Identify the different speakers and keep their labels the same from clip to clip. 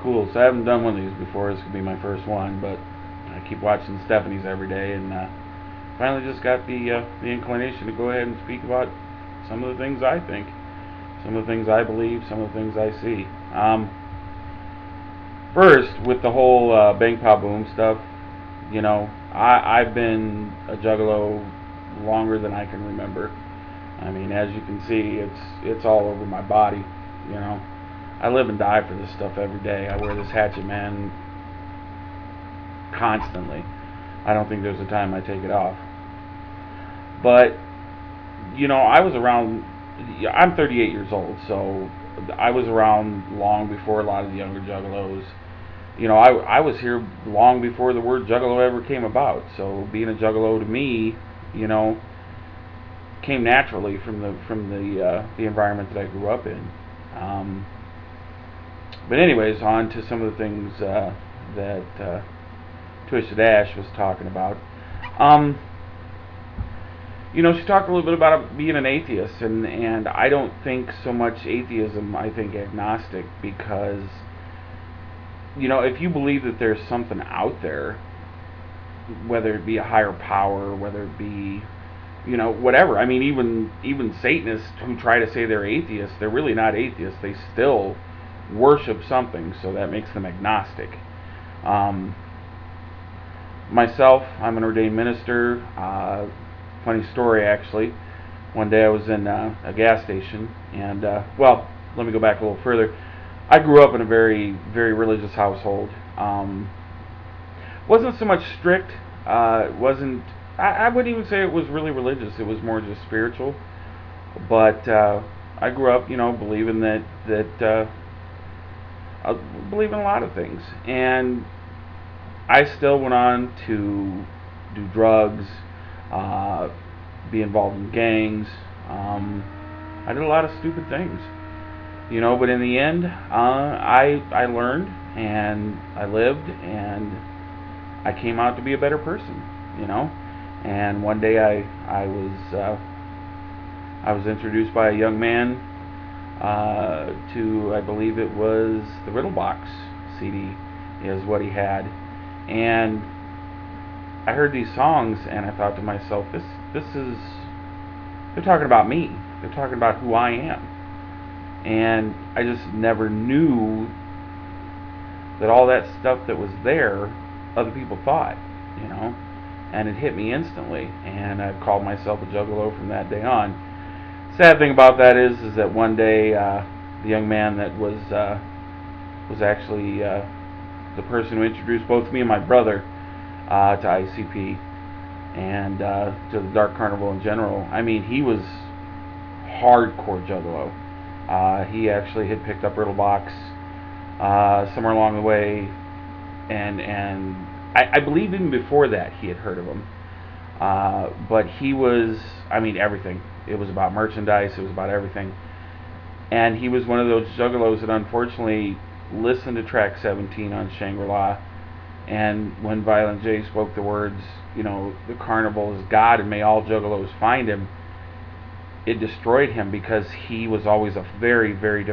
Speaker 1: cool. So I haven't done one of these before. This could be my first one, but I keep watching Stephanie's every day, and finally just got the inclination to go ahead and speak about some of the things I think, some of the things I believe, some of the things I see. First, with the whole Bang Pa Boom stuff, you know, I've been a Juggalo longer than I can remember. I mean, as you can see, it's all over my body. You know, I live and die for this stuff every day. I wear this Hatchet Man constantly. I don't think there's a time I take it off. But you know, I was around. I'm 38 years old, so I was around long before a lot of the younger Juggalos. You know, I was here long before the word Juggalo ever came about. So being a Juggalo to me, you know, came naturally from the environment that I grew up in. But anyways, on to some of the things that Twisted Ash was talking about. You know, she talked a little bit about being an atheist, and I don't think so much atheism. I think agnostic, because you know, if you believe that there's something out there, whether it be a higher power, whether it be, you know, whatever. I mean, even Satanists who try to say they're atheists, they're really not atheists. They still worship something, so that makes them agnostic. Myself, I'm an ordained minister. Funny story, actually. One day I was in a gas station, and well, let me go back a little further. I grew up in a very, very religious household. Wasn't so much strict. Wasn't. I wouldn't even say it was really religious. It was more just spiritual. But I grew up, you know, believing that I believe in a lot of things, and I still went on to do drugs, be involved in gangs. I did a lot of stupid things, you know. But in the end, I learned, and I lived, and I came out to be a better person, you know. And one day I was introduced by a young man to, I believe it was the Riddle Box CD is what he had, and I heard these songs and I thought to myself, this is, they're talking about me. They're talking about who I am. And I just never knew that all that stuff that was there, other people thought, you know. And it hit me instantly, and I've called myself a Juggalo from that day on. Sad thing about that is that one day the young man that was actually the person who introduced both me and my brother to ICP and to the Dark Carnival in general. I mean, he was hardcore Juggalo. He actually had picked up Riddle Box somewhere along the way, and I believe even before that he had heard of him. But he was, I mean, everything. It was about merchandise. It was about everything. And he was one of those Juggalos that unfortunately listened to track 17 on Shangri-La, and when Violent J spoke the words, you know, the Carnival is God and may all Juggalos find him, it destroyed him, because he was always a very, very,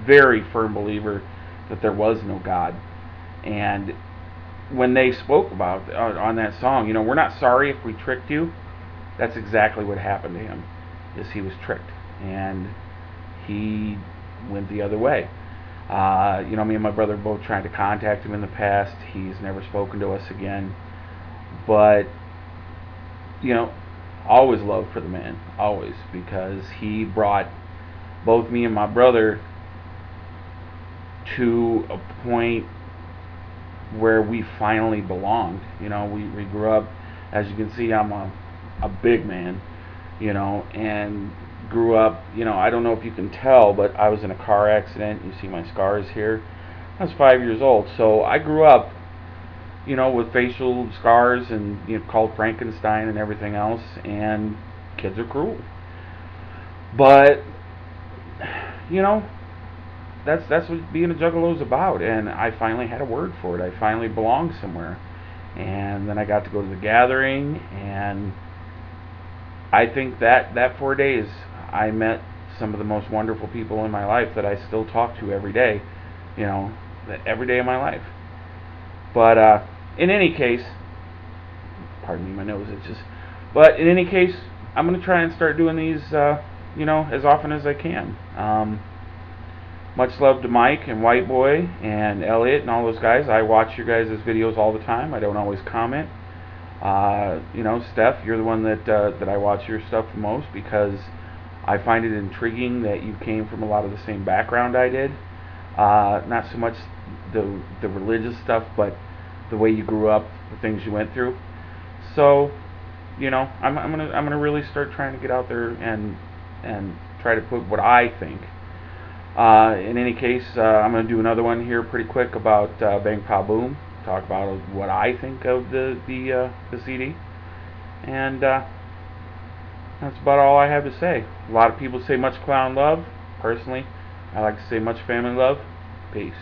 Speaker 1: very firm believer that there was no God. And when they spoke about on that song, you know, we're not sorry if we tricked you, that's exactly what happened to him, is he was tricked, and he went the other way. You know, me and my brother both tried to contact him in the past. He's never spoken to us again. But, you know, always love for the man, always, because he brought both me and my brother to a point where we finally belonged. You know, we grew up, as you can see, I'm a big man, you know, and grew up, you know, I don't know if you can tell, but I was in a car accident. You see my scars here. I was 5 years old, so I grew up, you know, with facial scars and, you know, called Frankenstein and everything else, and kids are cruel. But, you know, that's what being a Juggalo is about, and I finally had a word for it. I finally belonged somewhere. And then I got to go to the gathering, and I think that 4 days I met some of the most wonderful people in my life that I still talk to every day. You know, every day of my life. But in any case, pardon me, my nose itches. But in any case, I'm going to try and start doing these, as often as I can. Much love to Mike and White Boy and Elliot and all those guys. I watch your guys' videos all the time. I don't always comment. Steph, you're the one that I watch your stuff the most, because I find it intriguing that you came from a lot of the same background I did. Not so much the religious stuff, but the way you grew up, the things you went through. So, I'm gonna really start trying to get out there and try to put what I think. In any case, I'm gonna do another one here pretty quick about Bang Pa Boom. Talk about what I think of the CD, and that's about all I have to say. A lot of people say much clown love. Personally, I like to say much family love. Peace.